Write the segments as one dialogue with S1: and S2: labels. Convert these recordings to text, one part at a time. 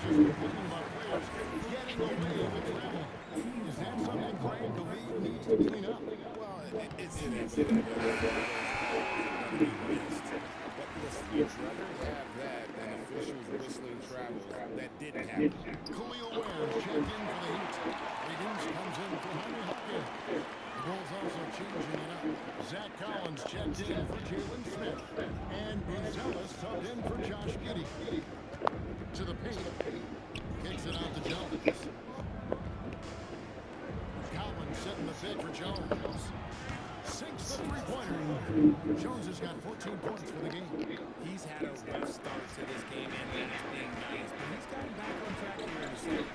S1: just complaining about players getting away with traveling. Is that something, Greg, the league needs to clean up?
S2: Well, it's inevitable that some of those calls are going to be missed. But listen, you'd rather have that than officials whistling travels that didn't happen.
S1: Khalil Ware checked in for the Heat. Reduce comes in for Henry Hawkins. The Bulls also changing it up. Zach Collins checked in for Jalen Smith. And Buzelis subbed in for Josh Giddey. To the paint. Kicks it out to Jones. Collins setting the bid for Jones. Sinks the three-pointer. Jones has got 14 points for the game.
S2: He's had a rough start to this game, and he's being nice, but he's gotten back on track here in the second.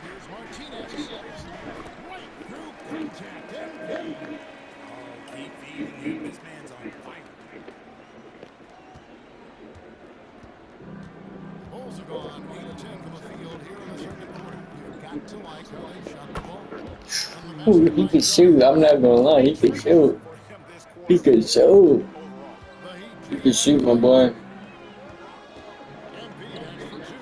S1: Here's Martinez. Right through contact. And
S2: Oh, keep feeding him. This man's on fire.
S1: Bulls have gone 8 of 10 from the field here in the second quarter. You've got to like how they shot the ball.
S3: Ooh, he can shoot. I'm not gonna lie, he can shoot.
S2: For him this
S3: He
S2: quarter
S3: can shoot.
S2: overall.
S1: The Heat
S3: He can shoot, my boy.
S1: Embiid has for two.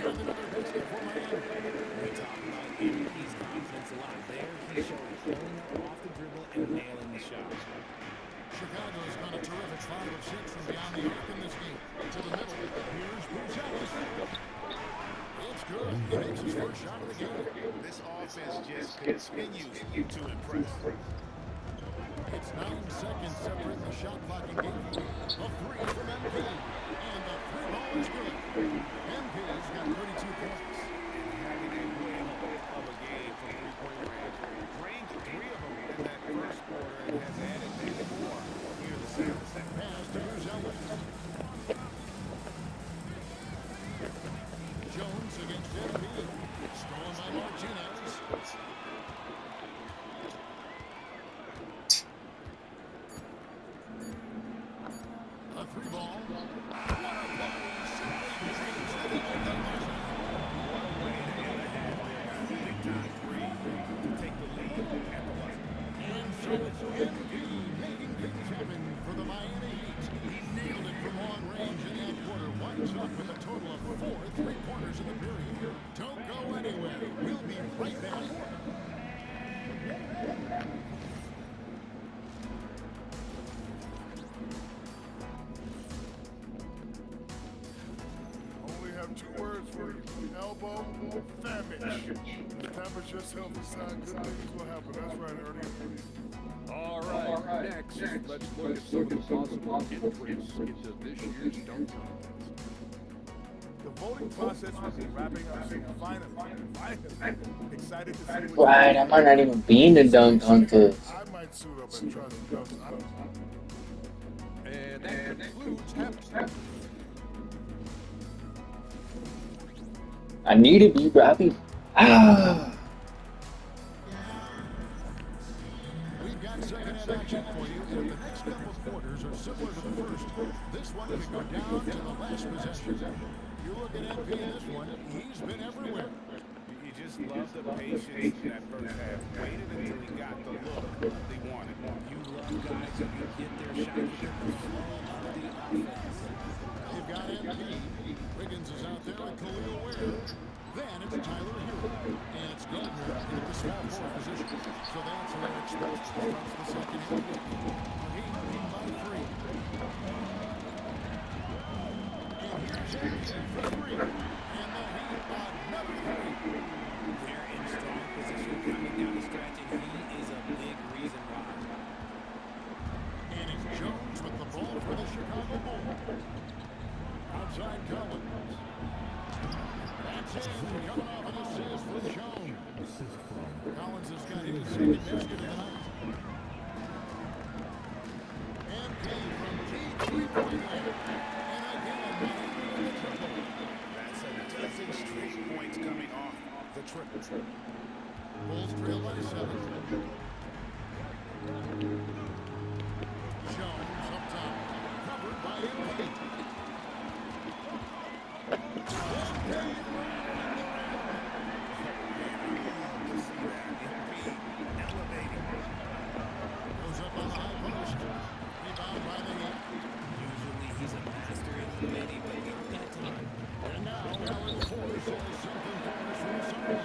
S1: And another basket for Miami.
S2: We talk about MVP's confidence a lot there. He showed it pulling up off the dribble and nailing the shot.
S1: Chicago's gone a terrific 5 of 6 from beyond the arc in this game. To the middle. Here's Buzelis. It's good. He makes his first shot of the game.
S2: This offense just continues to impress.
S1: It's 9 seconds separating the shot clock and game. A three from MP. And the three ball is good. MP's got 32 points.
S2: Having a whale of a game from three-point range. Drained 3 of them in that first quarter and has added many more here in the second.
S1: Pass to Buzelis. Jones against Embiid. Stolen by Martinez. A three ball. And so it's Embiid making things happen for the Miami Heat. He nailed it from long range in that quarter. Winds up with a total of 4 three-pointers in the period. Don't go anywhere. We'll be right back.
S4: Only have 2 words for you. Elbow, famished. Establish yourself aside. Good things will happen. That's right, Ernie.
S5: All right, next, let's look at some of the possible entrants into this year's dunk contest.
S4: The voting process will be wrapping up soon. Finally. Excited to see
S3: Right, I might not even be in the dunk contest.
S4: I might suit up and try to dunk. I don't know.
S5: And that concludes half.
S3: I need to be rapping. Ah.
S1: We've got second-hand action for you. If the next couple of quarters are similar to the first, this one could go down to the last possession. You look at MP in this one, he's been everywhere.
S2: You just love the patience in that first half. Waited until he got the look they wanted.
S6: You love guys who can get their shot within the flow of the offense.
S1: You've got MP. Wiggins is out there with Khalil Ware. Then it's Tyler Hero. And it's Gardner in the small forward position. So that's where exposed starts the second half. Heat lead by 3. And here's MP for 3. And the Heat another 3.
S6: They're in strong position coming down the stretch, and he is a big reason why.
S1: And it's Jones with the ball for the Chicago Bulls. Outside Collins. That's in. Coming off an assist for Jones. Collins has got his second basket of the night. MP from deep three-point land. And again, Miami in the triple.
S2: That's a dozen straight points coming off the triple.
S1: Bulls trail by 7. Jones up top. Covered by MP. Goes up on the high post. Rebound by the Heat.
S6: Usually he's a master in the midi, but not that time.
S1: And now Alex Force has something for us from the sideline.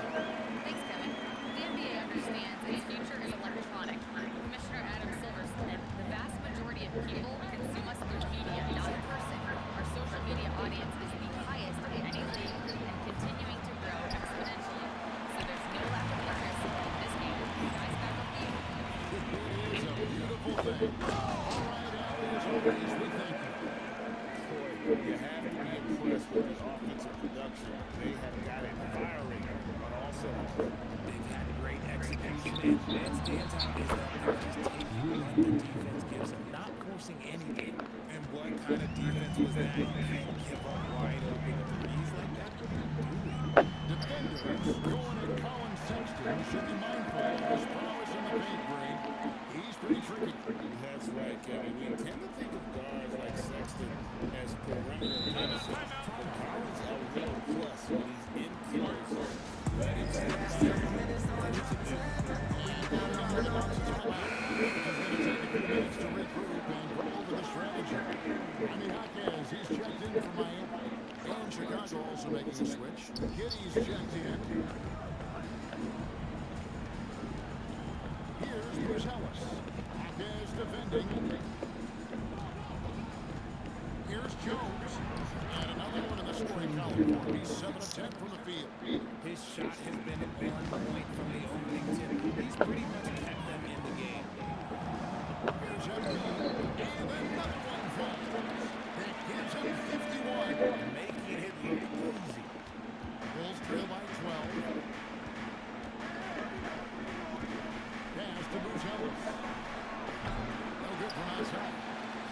S7: Thanks, Kevin. The NBA understands its future is electronic. Commissioner Adam Silver said the vast majority of people consume us through media, not in person. Our social media audience is the highest in any league and continuing to grow exponentially. So there's no lack of interest in this game. Guys, back up to you.
S1: It is a beautiful thing. All right, Allie, as always, we thank you.
S2: Boy, you have to be impressed with the offensive production. They have got it firing on all cylinders.
S6: They've had great execution, and that stands out is that they're just taking what the defense gives them, not forcing anything.
S2: And what kind of defense was that? You can't give up wide open threes like that. What are you doing?
S1: Defenders going at Colin Sexton should be mindful of his prowess in the paint, Green. He's pretty tricky.
S2: That's right, Kevin. We tend to think of guards like Sexton as perimeter menaces. But Collins a real plus when he's in close. Let him see what he needs to do.
S1: And now the boxes come out. It's going to take a few minutes to regroup and go over the strategy. Jaime Jaquez, he's checked in for Miami. And Chicago also making a switch. Giddey's checked in. Here's Bruce Ellis. Jaquez defending. Here's Jones. And another one in the scoring column for him. He's 7 of 10 from the field.
S6: His shot has been at 1 point from the opening tip. He's pretty much kept them in the game.
S1: Here's Embiid. And another one falls. That gives him 51.
S2: Making it look easy.
S1: Bulls trail by 12. Pass to Bruce Ellis. No good from outside.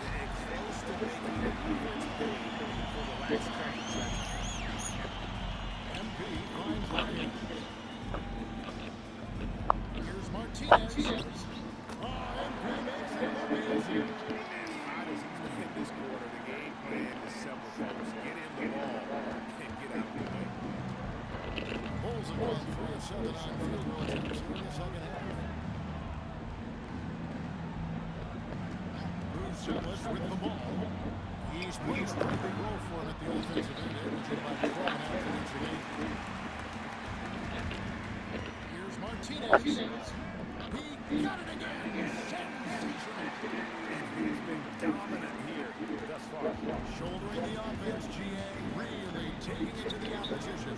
S2: And close to making the defense pay for the last couple seconds.
S1: MP finds Ryan. Here's Martinez. Oh, MP makes it look easy.
S2: As hot as he's been this quarter, the game plan is simple, folks. Get in the ball and get out of the way.
S1: Bulls have gone 3 of 7 on field goal attempts here in the second half. Bruce Ellis with the ball. He's playing a pretty big role for him at the offensive end, averaging about 12.5 points a game. Here's Martinez. He got it again. Sensational.
S2: And he's been dominant here thus far.
S1: Shouldering the offense, GA. Really taking it to the opposition.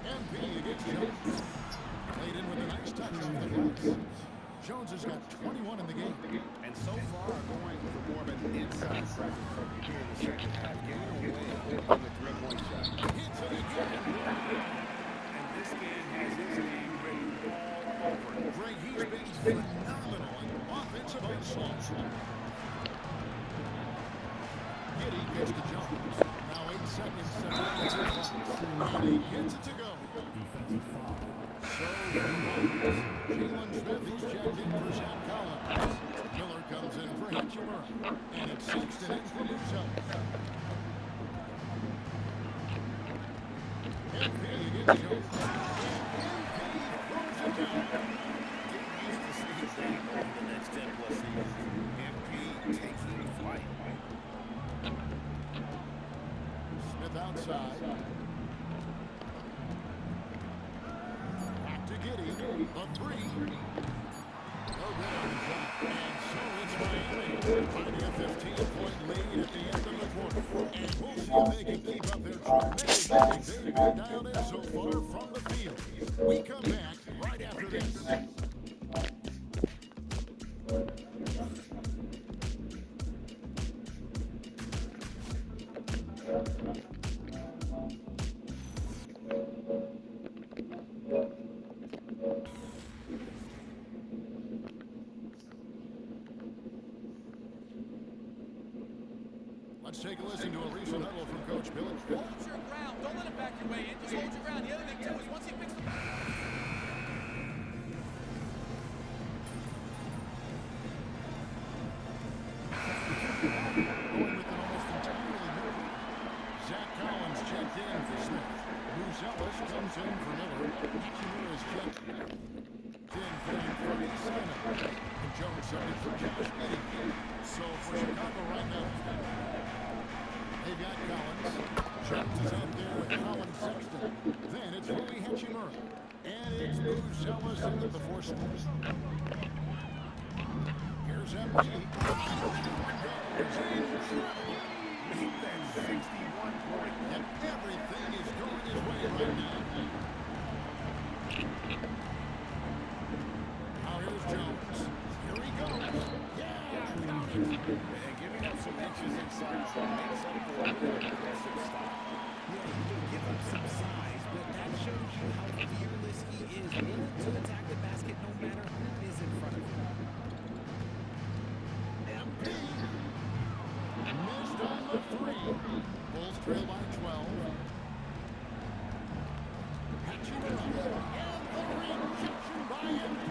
S1: MP against Jones. Played in with a nice touch off the glass. Jones has got 21 in the game.
S2: And so far, going for more of an inside presence here in the second half, getting away on the three-point shot.
S1: Hits it again.
S2: And this game has his name written all over it.
S1: Greg, he's been phenomenal in offensive onslaught. Giddey gets to Jones. Now 8 seconds, 7 minutes to clock. And he gets it to go. So Jalen Smith, he's checked in for Zach Collins. Miller comes in for Hachimura. And it's Sexton in for Musa. MP against Jones. MP throws it down.
S2: Getting used to seeing that over the next 10-plus seasons. MP taking flight.
S1: Smith outside. Back to Giddey. A 3. No good on the shot. And so it's Miami finding a 15-point lead at the end of the quarter. And we'll see if they can keep up their tremendous hitting they've been dialed in so far from the field. We come back right after this. Let's take a listen to a recent huddle from Coach Billy.
S6: Hold your ground. Don't let him back your way in. Just hold your ground. The other thing, too, is once he picks the...
S1: Going with an almost entirely new group. Zach Collins checked in for Smith. Bruce Ellis comes in for Miller. Hachimura is checked in for Skinner. And Jones subbing for Josh Giddey. So for Chicago right now, Jones is in there with Colin Sexton. Then it's Rui Hachimura. And it's Booz Ellis into the force. Here's MD.
S5: Make that 61 point.
S1: And everything is going his way right now. Now here's Jones. Here he goes. Yeah,
S2: And giving up some inches inside makes up for a really aggressive stop.
S6: Yeah, he can give up some size, but that shows you how fearless he is, willing to attack the basket no matter who is in front of him.
S1: MD. Missed on the three. Bulls trail by 12. Hachimura. And the rejection by MD.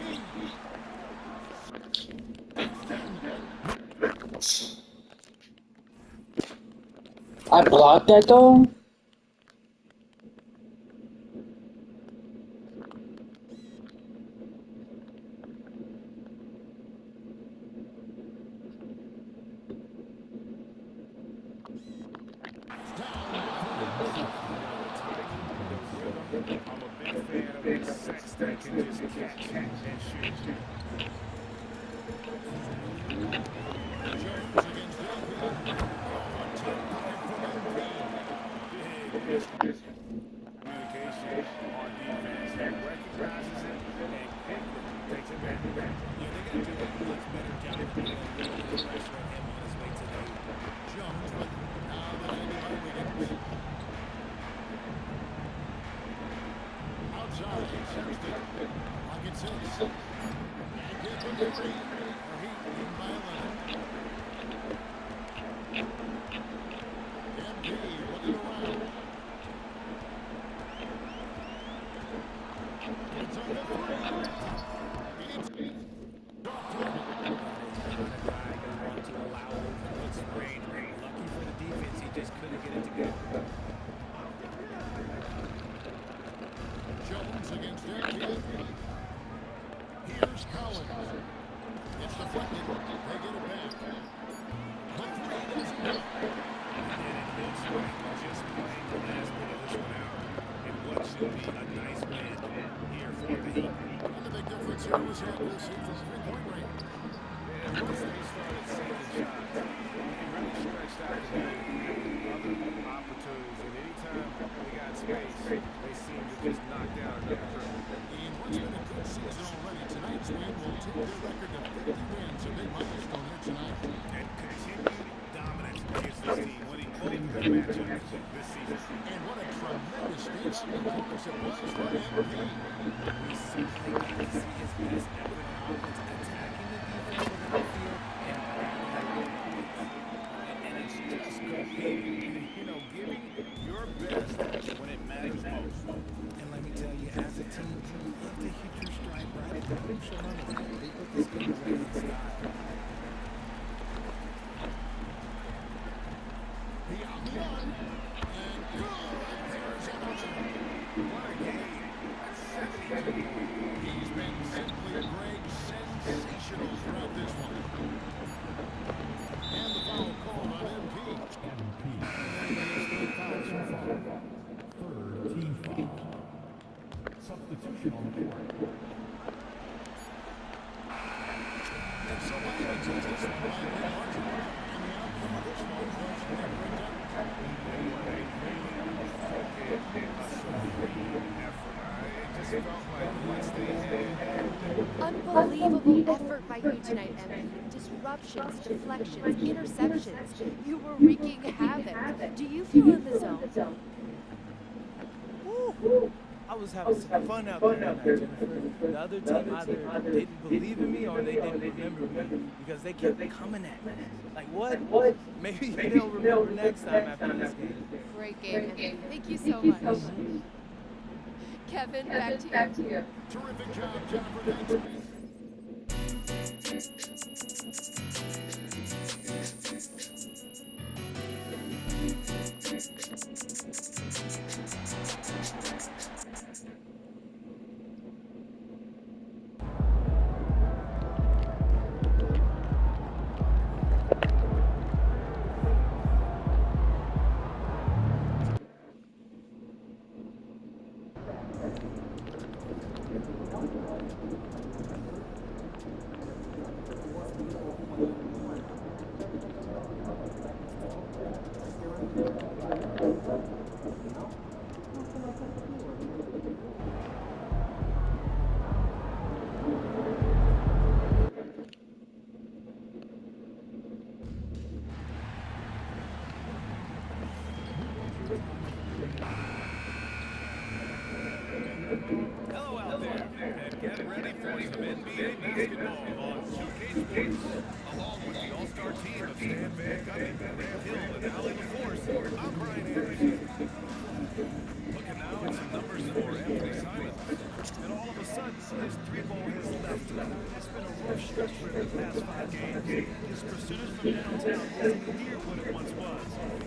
S3: I blocked that though?
S2: I'm a big fan of this sex that can just catch and shoot.
S1: Jones against LP.
S2: Communication on defense. He recognizes it and quickly takes advantage.
S6: Yeah, they got to do a much better job of putting a little bit of pressure on him on his way to the hoop.
S1: Jones, but now defended by Wiggins. Outside, Sexton. Pocket six. And give him the three. Or Heat leading by 11. MD looking around. It's on the three. It's off target.
S6: Want to allow open screen. Lucky for the defense, he just couldn't get it together.
S1: Jones against MD. Here's Collins. It's deflected. They get it back. The three doesn't go.
S6: Just playing the last bit of this one out. And what should be a nice win here for the Heat.
S1: And the big difference here was accuracy from three-point range.
S2: And once they started saving shots, it really stretched out to other opportunities. And anytime they got space, they seemed to just knock down another triple.
S1: In what's been a good season already, tonight's win will take their record to 50 wins. A big milestone here tonight.
S6: And continued dominance against this team, winning good matchups this season.
S1: And what a tremendous stand-up performance it was for MD.
S6: We simply got to see his best effort on offense, attacking the defense within the field and grabbing
S2: And it's just competing, giving your best when it matters most.
S6: And let me tell you, as a team, you love to hit your stride right at the crucial moments. They put this game away in style.
S1: Beyond the arm. And good. There's Emerson. What a game. At 72. He's been simply great, sensational throughout this one. And the foul called on MP.
S8: Third team foul. Substitution on the court.
S1: And so Miami takes this one by a big margin. And the outcome of this one was never in doubt.
S2: It just felt like once they had
S9: Unbelievable effort by you tonight, Emily. Disruptions, deflections, interceptions. You were wreaking havoc. Do you feel in the zone?
S10: Woo. I was having some fun out there tonight, Jennifer. The other team either didn't believe in me or they didn't remember me because they kept coming at me. Like, what? Maybe they'll remember next time after this game.
S9: Great game, Emily. Thank you so much. Kevin, back to you.
S1: Terrific job, Jennifer.
S6: Hello out there, and get ready for some NBA basketball on 2K Sports. Along with the all-star team of Stan Van Gundy, Grant Hill, and Allie LaForce, I'm Brian Anderson. Looking now at some numbers for Anthony Simons. And all of a sudden, his three ball has left him. It's been a rough stretch for him the past 5 games. His percentage from downtown isn't near what it once was.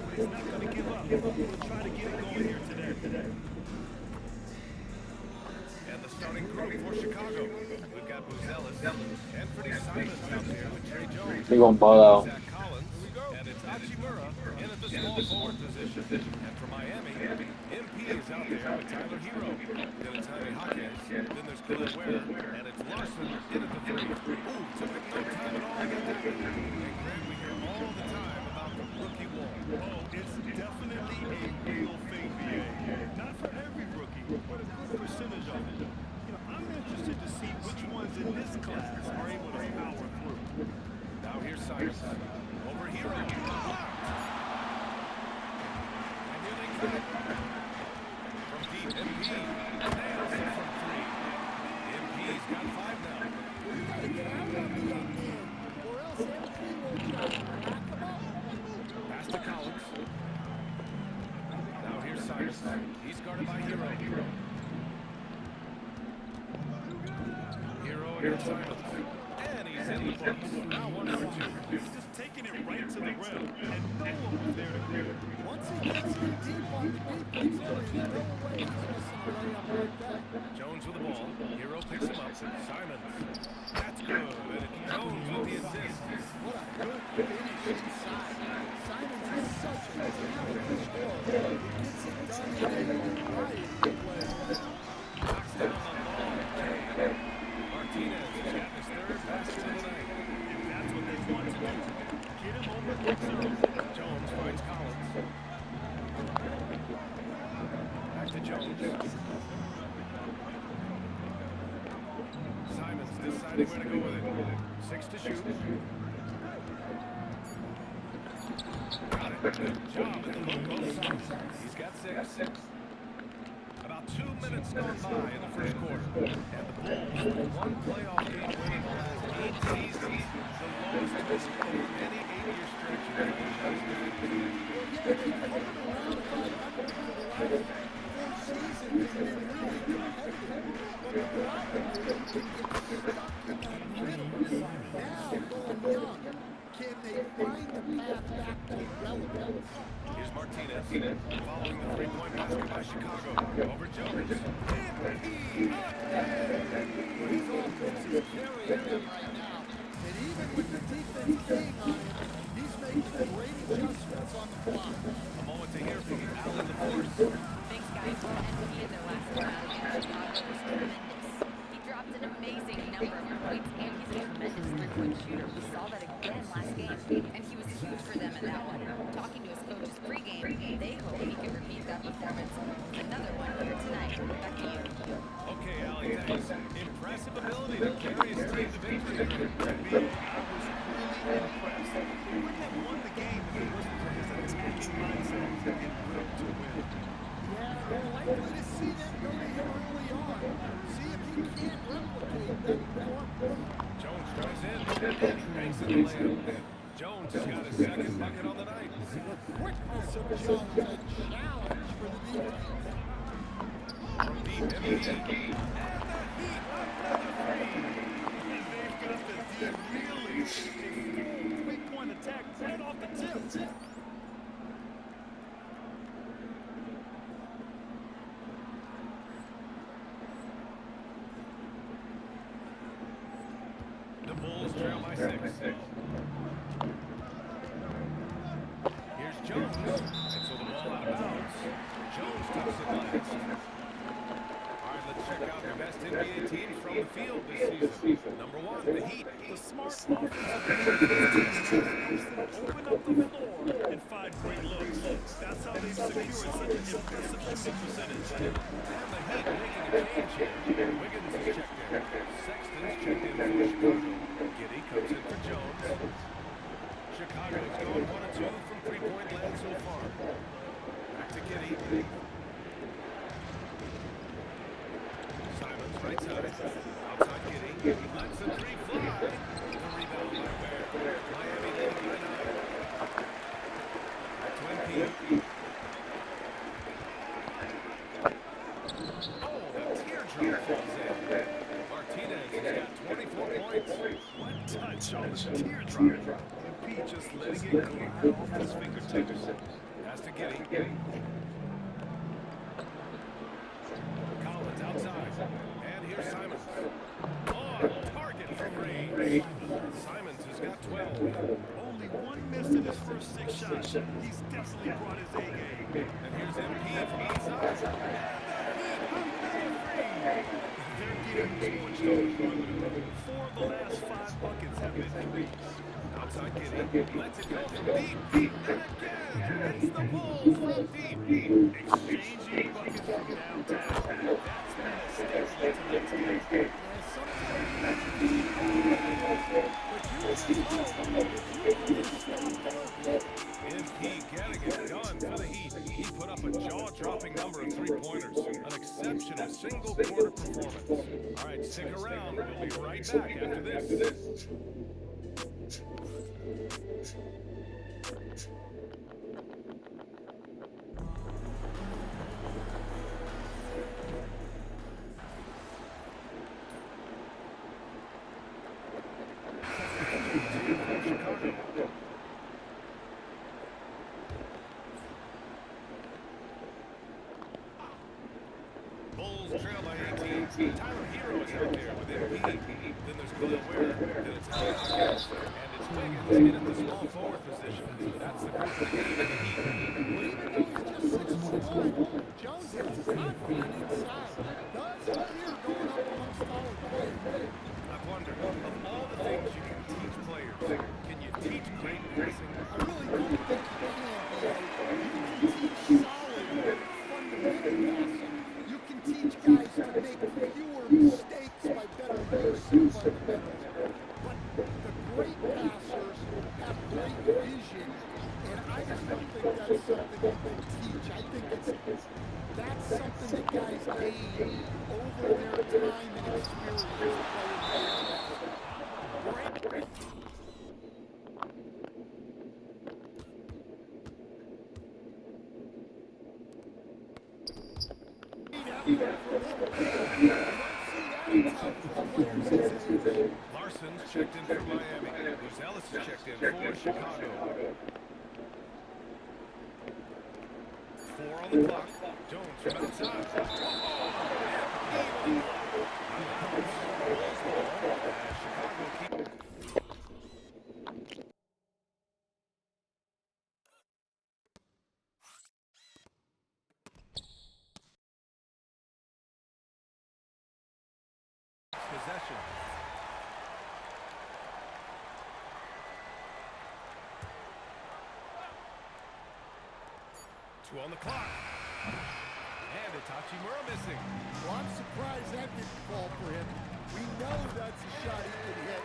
S6: But he's not going to give up. He'll try to get it going here today. And the starting group for Chicago. We've got Buzelis, Anthony Simons out there with Trey Jones,
S3: They gonna ball out.
S6: Zach Collins, and it's Hachimura in at the small forward position. And for Miami, MP is out there with Tyler Hero. Then it's Jaime Jaquez. Then there's Khalil Ware, and it's Larson in at the 3. Ooh, took it no time at all to get that. And Grant, we hear all the time about the rookie wall.
S4: Oh, it's definitely a real thing, VA. Not for every rookie, but a good percentage of it. You know, I'm interested to see which ones in this class are able to power through.
S6: Now here's Simons. Over Hero. And here they come. From deep, MP. Nails it from 3. MP's got 5 now.
S1: You gotta get out of the young man, or else MP will try to back him up.
S6: Pass to Collins. Now here's Simons. He's guarded by Hero. Hero against Simons. And he's in the books. Now 1 for 2.
S4: He's just taking it right to the rim, and no one was there to grab it.
S1: Once he gets in deep on the defense area, there's no way he's missing a layup like that.
S6: Jones with the ball. Hero picks him up. Simons. That's good. And it's Jones with the assist.
S1: What a good finish inside. Simons is such a talented scorer. He gets it done in a variety of ways.
S6: Knocks down the ball. Martinez has got his 3rd basket of the night.
S4: And that's what they want to do. Get him over the zone.
S6: Jones finds Collins. Back to Jones. Simons deciding where to go with it. 6 to shoot. Got it. Good job at the logo. He's got 6. About 2 minutes gone by in the first quarter. And the Bulls, with 1 playoff game win in the last 8 seasons, the lowest total over any 8-year stretch in franchise history.
S1: Yeah, they've hovered around 500 for the last 4 seasons and been really competitive. But the problem is they get stuck in that middle. Now, going young, can they find the path back to relevance?
S6: Here's Martinez, following the 3-point basket by Chicago. Over Jones.
S1: His offense is carrying them right now. And even with the defense being on him, he's making great adjustments on the fly.
S6: A moment to hear from Allie LaForce.
S7: Thanks, guys. MVP in their last round against Chicago was tremendous. He dropped an amazing number of points, and he's a tremendous three-point shooter. We saw that again last game, and he was huge for them in that one. Talking to his coaches pregame, they hope he can repeat that performance. Another one here tonight. Back to you.
S6: Okay, Allie, thanks. Impressive ability to carry his team to victory.
S4: I was really impressed. He wouldn't have won the game if it wasn't for his attacking mindset and will to win.
S1: Yeah, we're likely to see that go to him early on. See if he can't replicate that performance.
S6: Jones drives in, and he banks in the layup. Jones has got his 2nd bucket on the night.
S1: The quickness of Jones, a challenge for the defense.
S6: From deep, MVP.
S4: And the Heat, another 3. And they've got the D really. A full 3-point attack right off the tip.
S6: The Bulls trail by 6. Here's Jones. And so the ball out of bounds. Jones touches it last. All right, let's check out the best NBA teams from the field this season. Number 1, the Heat.
S4: The smart offensive helps them open up the floor and find great looks.
S6: secured such an impressive shooting percentage. And the Heat making a change here. Wiggins is checked in. Sexton's checked in for Chicago. Giddey comes in for Jones. Chicago's gone 1 of 2 from three-point land so far. Back to Giddey. Simons right side. Outside Giddey. He lets the three fly. The rebound by Ware. Miami leading by 9. Back to MP. Oh, the teardrop falls in. Martinez has got 24 points.
S4: One touch on the teardrop. MP just letting it glide off his fingertips.
S6: Pass to Giddey. Collins outside. And here's Simons. On target from range. Simons has got 12.
S4: Only one miss in his first 6 shots. He's definitely brought his A game.
S6: And here's MP from outside.
S4: They're getting torched on the perimeter. 4 of the last 5 buckets have been threes.
S6: Outside Giddey. Lets it go from deep. And again, it's the Bulls from deep.
S4: Exchanging buckets from downtown. That's been a staple of tonight's game.
S6: Is he getting it done for the Heat? He put up a jaw-dropping number of three-pointers. An exceptional single-quarter performance. All right, stick around. We'll be right back after this. Bulls trail by 18. Tyler Hero is out there with MP. Then there's Khalil Ware. Then it's Allen Hawkins. And it's Wiggins in at the small forward position. That's the group that gave the Heat.
S1: Jones is confident inside. Does appear going up amongst all of players.
S6: I wonder, of all the things you can teach players, can you teach great passing?
S1: I really don't think you can, you can teach solid, fundamental passing. You can teach guys to make fewer mistakes by better use of fundamentals. But the great passers have great vision, and I just don't think that's something you can teach. I think that's something that guys gain over their time and experience playing basketball. Great.
S6: Larson's checked in for Miami. Ellis is checked in for Chicago. 4 on the clock. Jones from outside. Possession. 2 on the clock. And Itachi-Mura missing.
S1: Well, I'm surprised that didn't fall for him. We know that's a shot he can hit,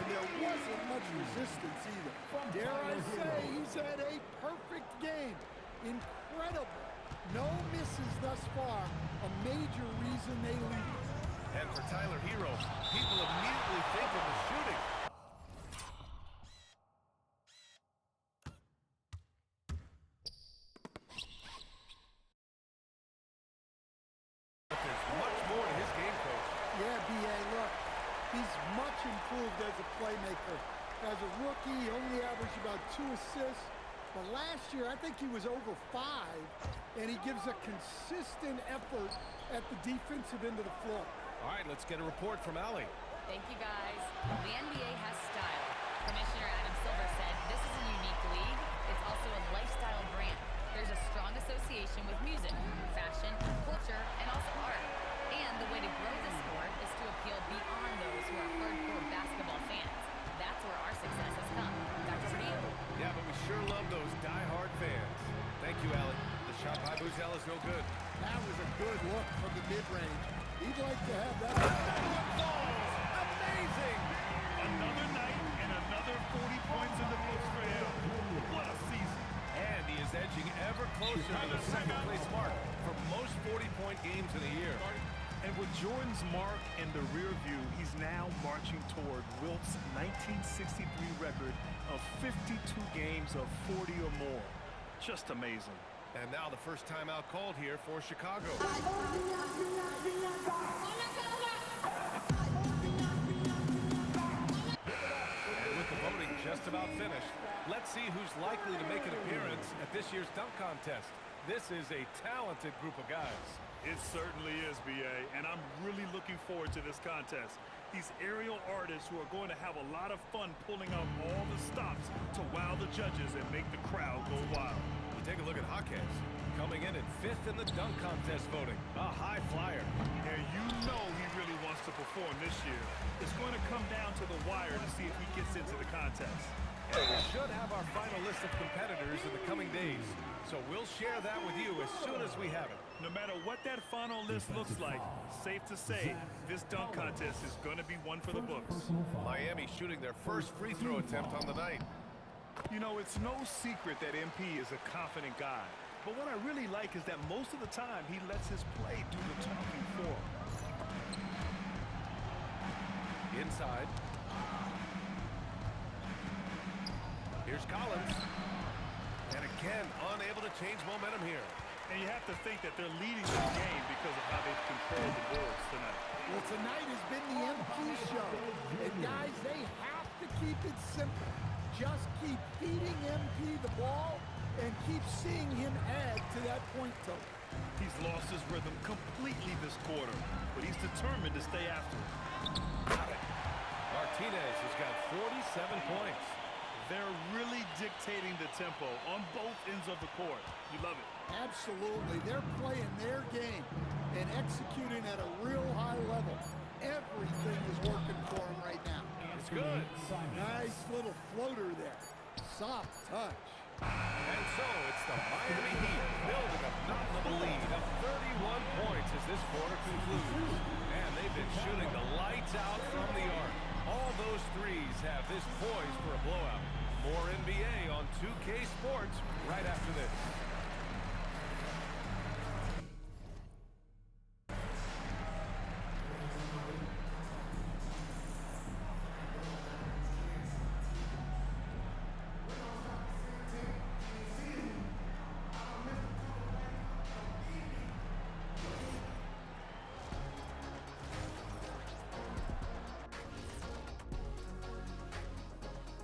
S1: and there wasn't much resistance either. Dare I say, he's had a perfect game. Incredible. No misses thus far. A major reason they lead.
S6: And for Tyler Hero, people immediately think of the shooting. But there's much more to his game, Coach.
S1: Yeah, B.A., look, he's much improved as a playmaker. As a rookie, he only averaged about 2 assists. But last year, I think he was over 5, and he gives a consistent effort at the defensive end of the floor.
S6: All right, let's get a report from Allie.
S7: Thank you, guys. The NBA has style. Commissioner Adam Silver said this is a unique league. It's also a lifestyle brand. There's a strong association with music, fashion, culture, and also art. And the way to grow the sport is to appeal beyond those who are hardcore basketball fans. That's where our success has come. Back over to you.
S6: Yeah, but we sure love those die-hard fans. Thank you, Allie. The Buzella's no good.
S1: That was a good look from the mid-range. He'd like to have that.
S6: Falls! Amazing!
S4: Another night and another 40 points in the books for him. What a season.
S6: And he is edging ever closer to the second-place mark for most 40-point games in a year.
S4: And with Jordan's mark in the rear view, he's now marching toward Wilt's 1963 record of 52 games of 40 or more. Just amazing.
S6: And now the first timeout called here for Chicago. And with the voting just about finished, let's see who's likely to make an appearance at this year's dunk contest. This is a talented group of guys.
S4: It certainly is, B.A., and I'm really looking forward to this contest. These aerial artists who are going to have a lot of fun pulling out all the stops to wow the judges and make the crowd go wild.
S6: We'll take a look at Jaquez, coming in at 5th in the dunk contest voting. A high flyer.
S4: And you know he really wants to perform this year. It's going to come down to the wire to see if he gets into the contest.
S6: And we should have our final list of competitors in the coming days, so we'll share that with you as soon as we have it.
S4: No matter what that final list looks like, safe to say, this dunk contest is going to be one for the books.
S6: Miami shooting their first free throw attempt on the night.
S4: You know, it's no secret that MP is a confident guy. But what I really like is that most of the time he lets his play do the talking for him.
S6: Inside. Here's Collins. And again, unable to change momentum here.
S4: And you have to think that they're leading this game because of how they've controlled the Bulls tonight.
S1: Well, tonight has been the MP show. And guys, they have to keep it simple. Just keep feeding MP the ball and keep seeing him add to that point total.
S4: He's lost his rhythm completely this quarter, but he's determined to stay after it.
S6: Got it. Martinez has got 47 points.
S4: They're really dictating the tempo on both ends of the court. You love it.
S1: Absolutely. They're playing their game and executing at a real high level. Everything is working for them right now.
S6: It's good.
S1: Nice little floater there. Soft touch.
S6: And so it's the Miami Heat building a notable lead of 31 points as this quarter concludes. And they've been shooting the lights out from the arc. All those threes have this poised for a blowout. More NBA on 2K Sports right after this.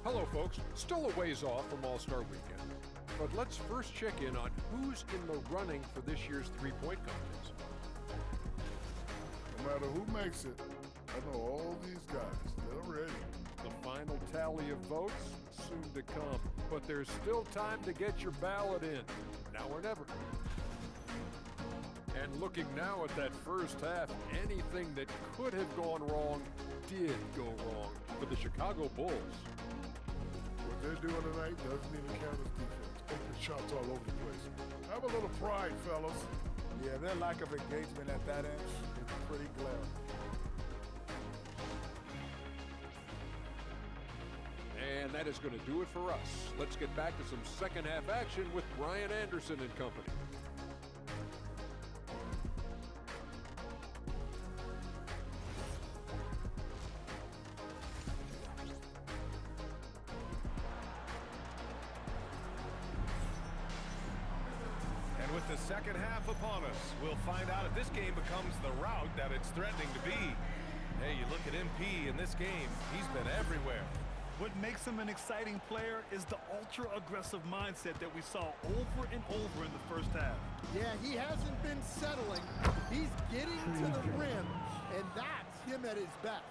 S11: Hello, folks. Still a ways off from All-Star Weekend, but let's first check in on who's in the running for this year's three-point contest.
S12: No matter who makes it, I know all these guys. They're ready.
S11: The final tally of votes soon to come, but there's still time to get your ballot in, now or never. And looking now at that first half, anything that could have gone wrong did go wrong for the Chicago Bulls.
S12: What they're doing tonight doesn't even count as defense. Open shots all over the place. Have a little pride, fellas.
S13: Yeah, their lack of engagement at that end is pretty glaring.
S11: And that is going to do it for us. Let's get back to some second half action with Brian Anderson and company.
S6: And with the second half upon us, we'll find out if this game becomes the rout that it's threatening to be. Hey, you look at MP in this game, he's been everywhere.
S4: What makes him an exciting player is the ultra-aggressive mindset that we saw over and over in the first half.
S1: Yeah, he hasn't been settling. He's getting to the rim, and that's him at his best.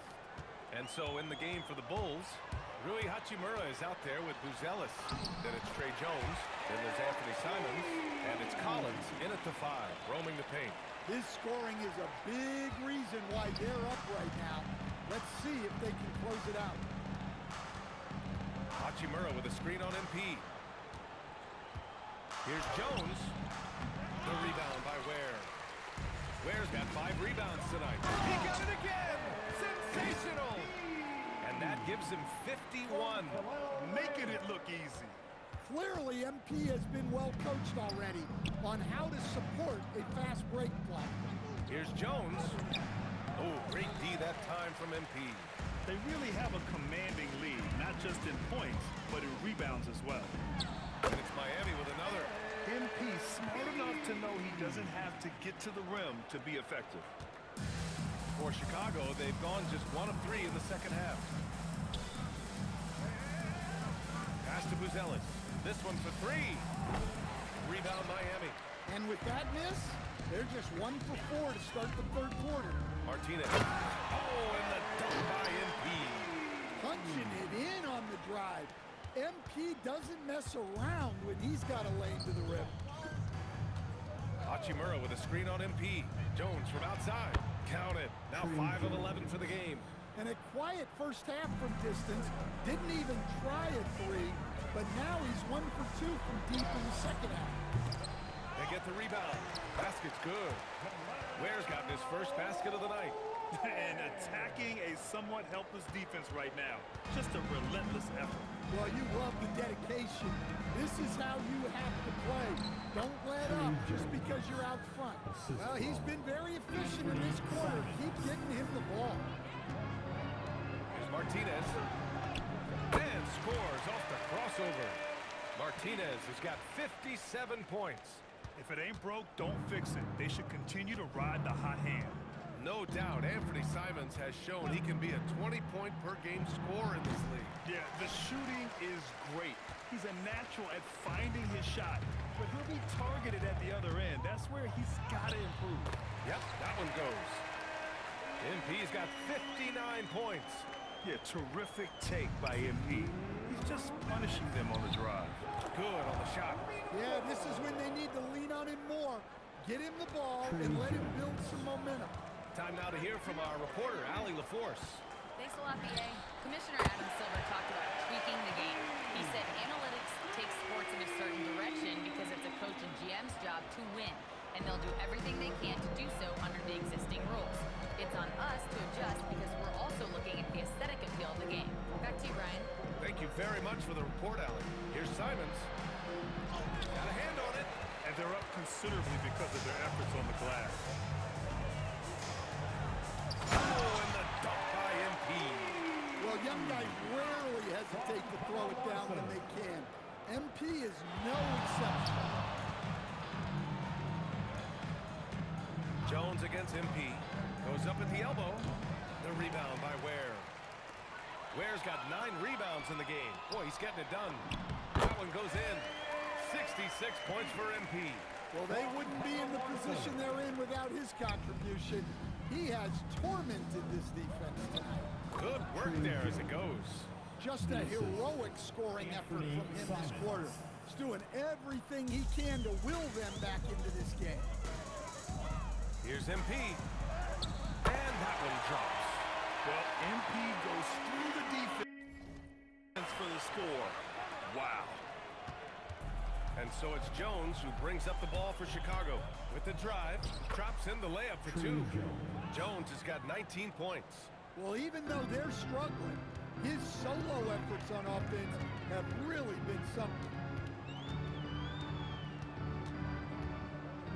S6: And so in the game for the Bulls, Rui Hachimura is out there with Buzelis. Then it's Trey Jones, then there's Anthony Simons, and it's Collins in at the 5, roaming the paint.
S1: This scoring is a big reason why they're up right now. Let's see if they can close it out.
S6: Hachimura with a screen on MP. Here's Jones. The Ware's got 5 rebounds tonight. He got it again! Sensational! And that gives him 51.
S4: Making it look easy.
S1: Clearly, MP has been well coached already on how to support a fast break play.
S6: Here's Jones. Oh, great D that time from MP.
S4: They really have a commanding lead, not just in points, but in rebounds as well.
S6: And it's Miami with another.
S4: MP smart enough to know he doesn't have to get to the rim to be effective.
S6: For Chicago, they've gone just 1 of 3 in the second half. Pass to Buzelis. This one for 3. Rebound Miami.
S1: And with that miss, they're just 1 for 4 to start the third quarter.
S6: Martinez. Oh, and the dunk by MP.
S1: Punching it in on the drive. MP doesn't mess around when he's got a lane to the rim.
S6: Hachimura with a screen on MP. Jones from outside. Count it. Now 5 of 11 for the game.
S1: And a quiet first half from distance. Didn't even try a 3, but now he's 1 for 2 from deep in the second half.
S6: They get the rebound. Basket's good. Ware's gotten his first basket of the night.
S4: And attacking a somewhat helpless defense right now. Just a relentless effort.
S1: Well, you love the dedication. This is how you have to play. Don't let up just because you're out front. Well, he's been very efficient in this quarter. Keep getting him the ball.
S6: Here's Martinez. And scores off the crossover. Martinez has got 57 points.
S4: If it ain't broke, don't fix it. They should continue to ride the hot hand.
S6: No doubt, Anthony Simons has shown he can be a 20-point-per-game scorer in this league.
S4: Yeah, the shooting is great. He's a natural at finding his shot, but he'll be targeted at the other end. That's where he's got to improve.
S6: Yep, that one goes. MP's got 59 points.
S4: Yeah, terrific take by MP. He's just punishing them on the drive.
S6: Good on the shot.
S1: Yeah, this is when they need to lean on him more. Get him the ball and let him build some momentum.
S6: Time now to hear from our reporter, Allie LaForce.
S7: Thanks a lot, BA. Commissioner Adam Silver talked about tweaking the game. He said analytics take sports in a certain direction because it's a coach and GM's job to win, and they'll do everything they can to do so under the existing rules. It's on us to adjust because we're also looking at the aesthetic appeal of the game. Back to you, Brian.
S6: Thank you very much for the report, Allie. Here's Simons. Got a hand on it.
S4: And they're up considerably because of their efforts on the glass.
S6: Oh, and the dunk by MP.
S1: Well, young guys rarely hesitate to throw it down when they can. MP is no exception.
S6: Jones against MP. Goes up at the elbow. The rebound by Ware. Ware's got 9 rebounds in the game. Boy, he's getting it done. That one goes in. 66 points for MP.
S1: Well, they wouldn't be in the position they're in without his contribution. He has tormented this defense tonight.
S6: Good work there as it goes.
S1: Just a heroic scoring effort from him this quarter. He's doing everything he can to will them back into this game.
S6: Here's MP. And that one drops.
S4: Well, MP goes through the defense for the score. Wow.
S6: And so it's Jones who brings up the ball for Chicago. With the drive, drops in the layup for 2. Jones has got 19 points.
S1: Well, even though they're struggling, his solo efforts on offense have really been something.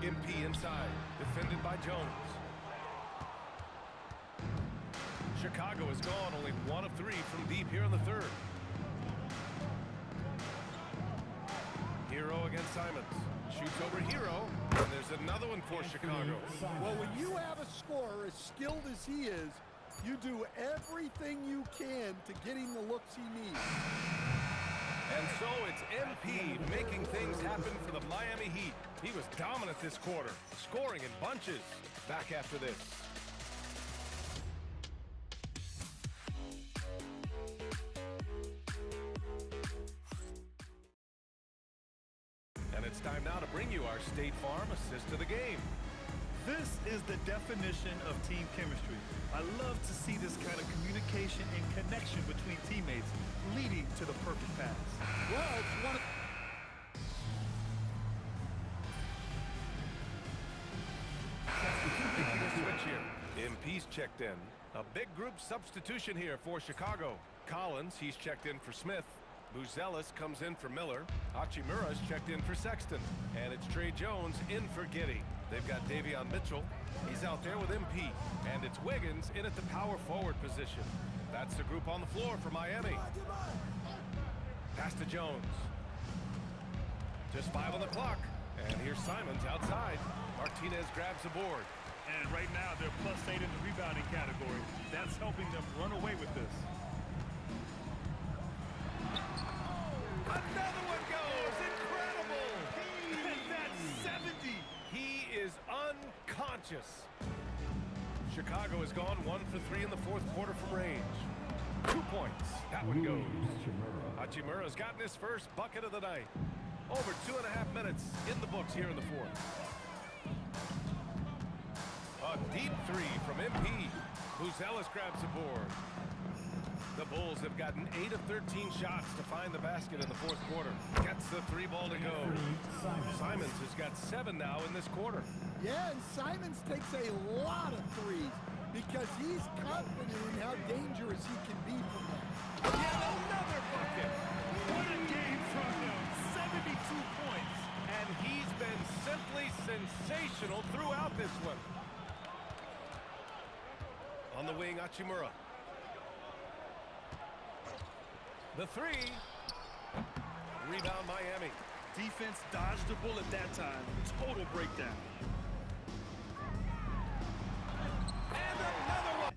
S6: MP inside, defended by Jones. Chicago has gone only 1 of 3 from deep here in the third. Hero against Simons. Shoots over Hero, and there's another one for Chicago.
S1: Well, when you have a scorer as skilled as he is, you do everything you can to get him the looks he needs.
S6: And so it's MP making things happen for the Miami Heat. He was dominant this quarter, scoring in bunches. Back after this. And it's time now to bring you our State Farm assist of the game.
S4: This is the definition of team chemistry. I love to see this kind of communication and connection between teammates leading to the perfect pass.
S1: Well, it's one of...
S6: MP's checked in. A big group substitution here for Chicago. Collins, he's checked in for Smith. Buzelis comes in for Miller. Hachimura's checked in for Sexton. And it's Trey Jones in for Giddey. They've got Davion Mitchell. He's out there with MP. And it's Wiggins in at the power forward position. That's the group on the floor for Miami. Pass to Jones. Just 5 on the clock. And here's Simons outside. Martinez grabs the board.
S4: And right now, they're +8 in the rebounding category. That's helping them run away with this.
S6: Another one goes! Incredible! And that's 70! He is unconscious. Chicago has gone 1 for 3 in the fourth quarter from range. 2 points. That one goes. Hachimura's gotten his first bucket of the night. Over 2.5 minutes in the books here in the fourth. A deep three from MP. Buzelis grabs the board. The Bulls have gotten 8 of 13 shots to find the basket in the fourth quarter. Gets the 3 ball to go. Simons has got 7 now in this quarter.
S14: Yeah, and Simons takes a lot of threes because he's confident in how dangerous he can be from that.
S6: Yeah, another bucket.
S4: What a game from him. 72 points.
S6: And he's been simply sensational throughout this one. On the wing, Hachimura. The 3. Rebound Miami.
S4: Defense dodged the bullet that time. Total breakdown.
S6: And another one.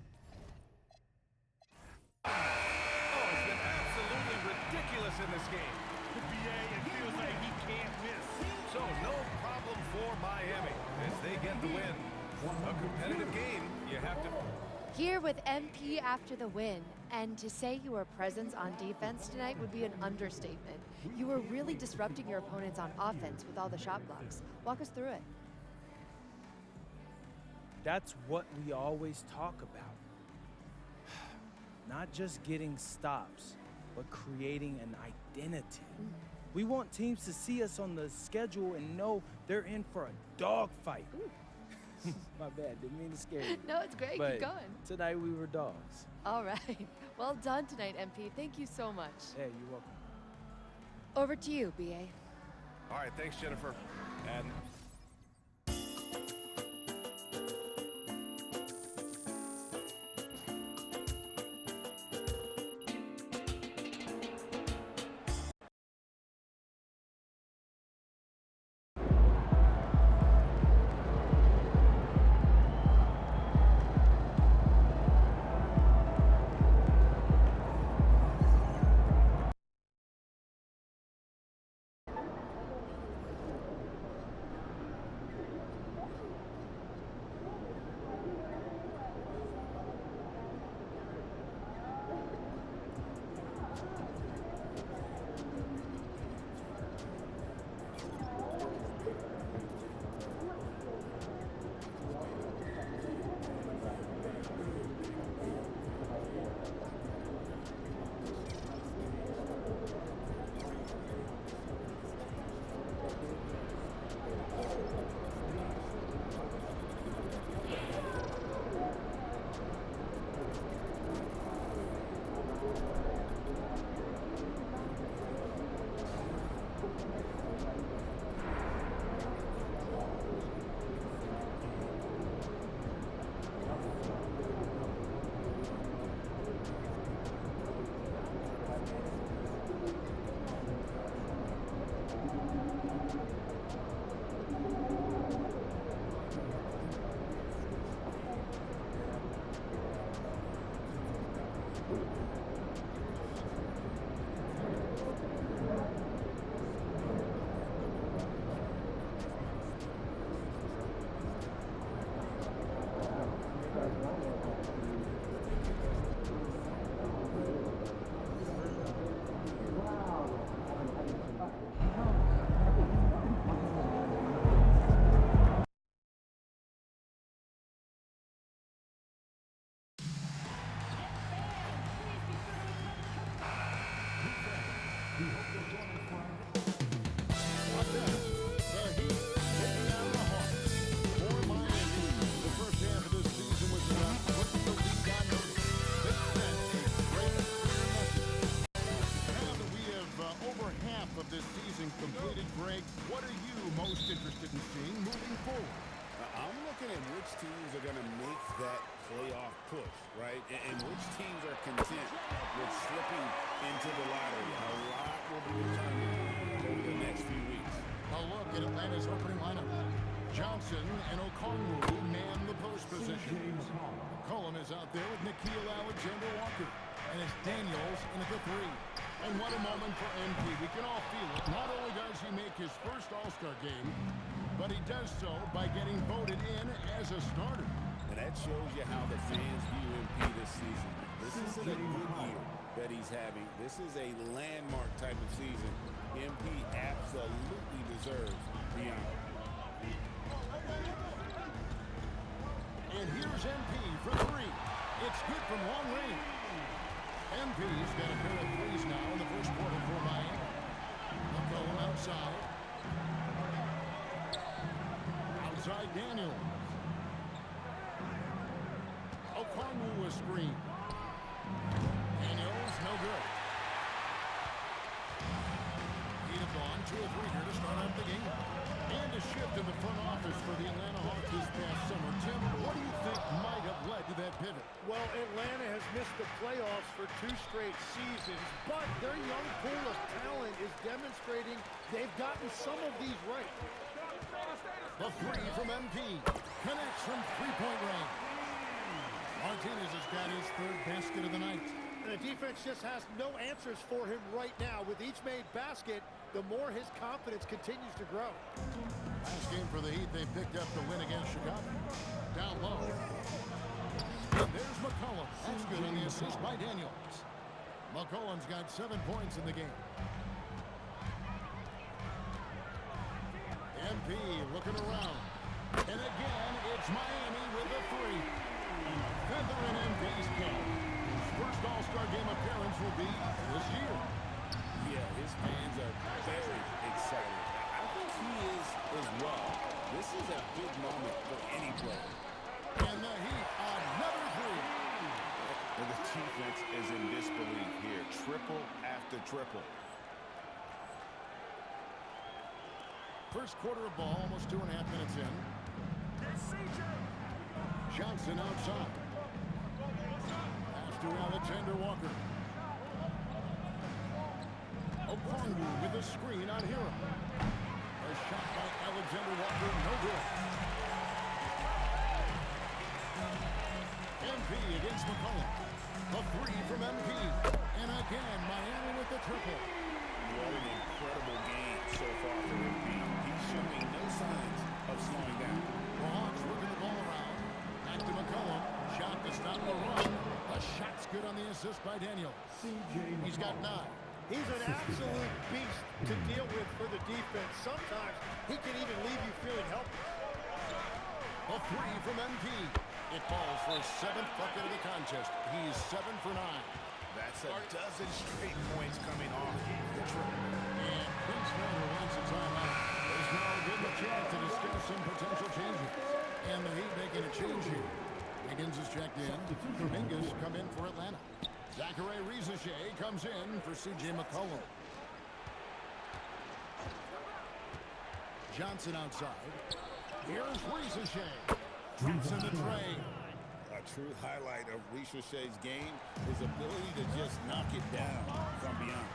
S6: Oh, it's been absolutely ridiculous in this game.
S4: The BA, it feels like he can't miss.
S6: So no problem for Miami as they get the win. A competitive game, you have to...
S9: Here with MP after the win, and to say you were presence on defense tonight would be an understatement. You were really disrupting your opponents on offense with all the shot blocks. Walk us through it.
S10: That's what we always talk about. Not just getting stops, but creating an identity. We want teams to see us on the schedule and know they're in for a dogfight. My bad, didn't mean to scare you.
S9: No, it's great.
S10: But
S9: Keep going.
S10: tonight we were dogs.
S9: All right. Well done tonight, MP. Thank you so much.
S10: Hey, you're welcome.
S9: Over to you, BA.
S6: All right, thanks, Jennifer. And
S2: looking at which teams are going to make that playoff push, right? And which teams are content with slipping into the lottery. A lot will be determined over the next few weeks.
S1: A look at Atlanta's opening lineup. Johnson and Okongwu man the post position. McCollum is out there with Nickeil Alexander-Walker. And it's Daniels in at the 3. And what a moment for MP. We can all feel it. Not only does he make his first All-Star game, but he does so by getting voted in as a starter.
S2: And that shows you how the fans view MP this season. This isn't a good year that he's having. This is a landmark type of season. MP absolutely deserves the honor.
S1: And here's MP for 3. It's good from long range. MP's got a pair of threes now in the first quarter for Miami. McCollum outside. Outside Daniels. Okongwu a screen. Daniels, no good. He'd have gone 2 or 3 here to start out the game. And a shift in the front office for the Atlanta Hawks this past summer. Tim, what do you think might have led to that pivot?
S15: Well, Atlanta has missed the playoffs for 2 straight seasons, but their young pool of talent is demonstrating they've gotten some of these right.
S1: The 3 from MP. Connects from 3-point range. Martinez has got his 3rd basket of the night.
S15: The defense just has no answers for him right now. With each made basket, the more his confidence continues to grow.
S1: Last game for the Heat, they picked up the win against Chicago. Down low. And there's McCollum. That's good on the assist by Daniels. McCollum's got 7 points in the game. MP looking around. And again, it's Miami with a 3. And a feather in MP's cap. His first All-Star game appearance will be this year.
S2: Yeah, his fans are very excited. I think he is as well. This is a big moment for any player.
S1: And the Heat, another 3.
S2: And the defense is in disbelief here. Triple after triple.
S1: First quarter of ball, almost 2.5 minutes in. Johnson outside. Pass to Alexander-Walker. Okongwu with a screen on Hero. A shot by Alexander-Walker, no good. MP against McCollum. The 3 from MP. And again, Miami with the triple.
S2: What an incredible game so far for MP. He's showing no signs of slowing down.
S1: The Hawks working the ball around. Back to McCollum. Shot to stop the run. The shot's good on the assist by Daniel. He's got 9.
S15: He's an absolute beast to deal with for the defense. Sometimes he can even leave you feeling helpless.
S1: A 3 from MP. It falls for his 7th bucket of the contest. He's 7 for 9.
S2: That's a dozen straight points coming off the triple.
S1: And Vince Snyder wants a timeout. There's now given a chance to discuss some potential changes. And the Heat making a change here. Higgins is checked in. Kuminga's come in for Atlanta. Zachary Risacher comes in for C.J. McCollum. Johnson outside. Here's Risacher. Drops in the tray.
S2: A true highlight of Risacher's game, his ability to just knock it down from beyond.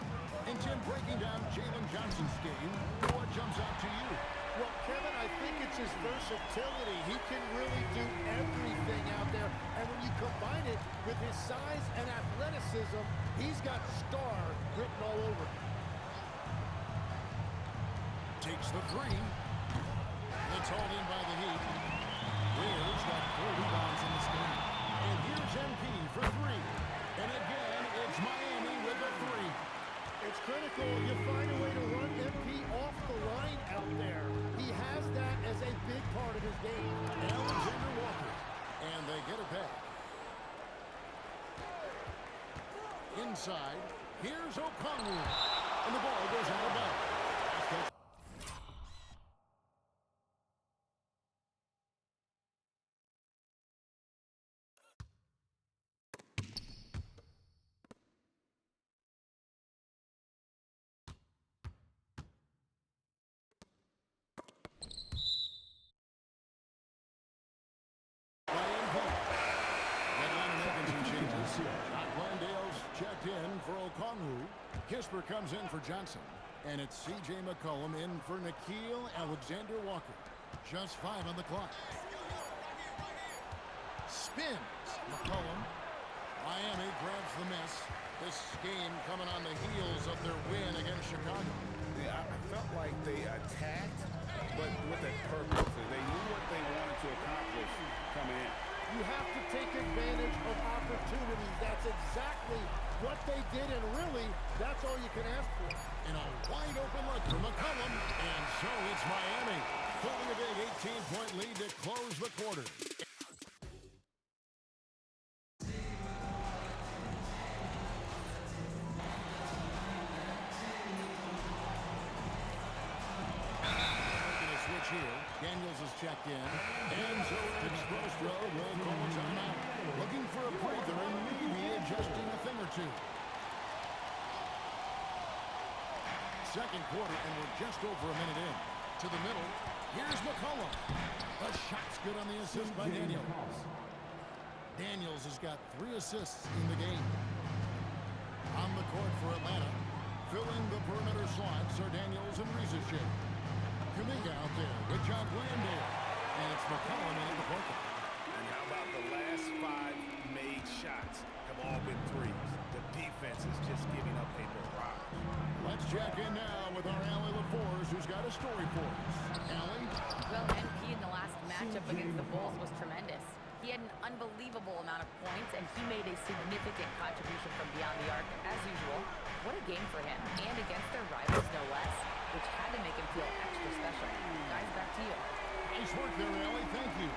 S1: And Tim, breaking down Jalen Johnson's game, what jumps out to you?
S15: Well, Kevin, I think it's his versatility. He can really do everything out there. And when you combine it with his size and athleticism, he's got star written all over him.
S1: Takes the 3. It's hauled in by the Heat. Weir's got 4 rebounds in this game. And here's MP for 3. And again, it's Miami with a 3.
S15: It's critical you find a way to run MP off the line out there. He has that as a big part of his game.
S1: Alexander-Walker. And they get it back. Inside. Here's Okongwu. And the ball goes out of bounds. transfer comes in for Johnson. And it's C.J. McCollum in for Nickeil Alexander-Walker. Just 5 on the clock. Spins. McCollum. Miami grabs the miss. This game coming on the heels of their win against Chicago.
S2: Yeah, I felt like they attacked, but with a purpose. They knew what they wanted to accomplish coming in.
S15: You have to take advantage of opportunities. That's exactly what they did, and really, that's all you can ask for.
S1: And a wide open look for McCollum. And so it's Miami pulling a big 18-point lead to close the quarter. Here. Daniels is checked in. And so Eric Spoelstra will call a timeout. Looking for a breather and maybe adjusting a thing or two. Second quarter, and we're just over a minute in. To the middle. Here's McCollum. The shot's good on the assist by Daniels. Daniels has got 3 assists in the game. On the court for Atlanta. Filling the perimeter slots are Daniels and Riesick. Kuminga out there with John Landale. And it's McCollum in the pocket.
S2: And how about the last 5 made shots have all been threes? The defense is just giving up a barrage.
S1: Let's check in now with our Allie LaForce, who's got a story for us. Allie?
S7: Well, NP in the last matchup against the Bulls was tremendous. He had an unbelievable amount of points, and he made a significant contribution from beyond the arc, as usual. What a game for him, and against their rivals, no less, which had to make him feel extra special. Guys, back to you.
S1: Nice work there, Allie. Thank you.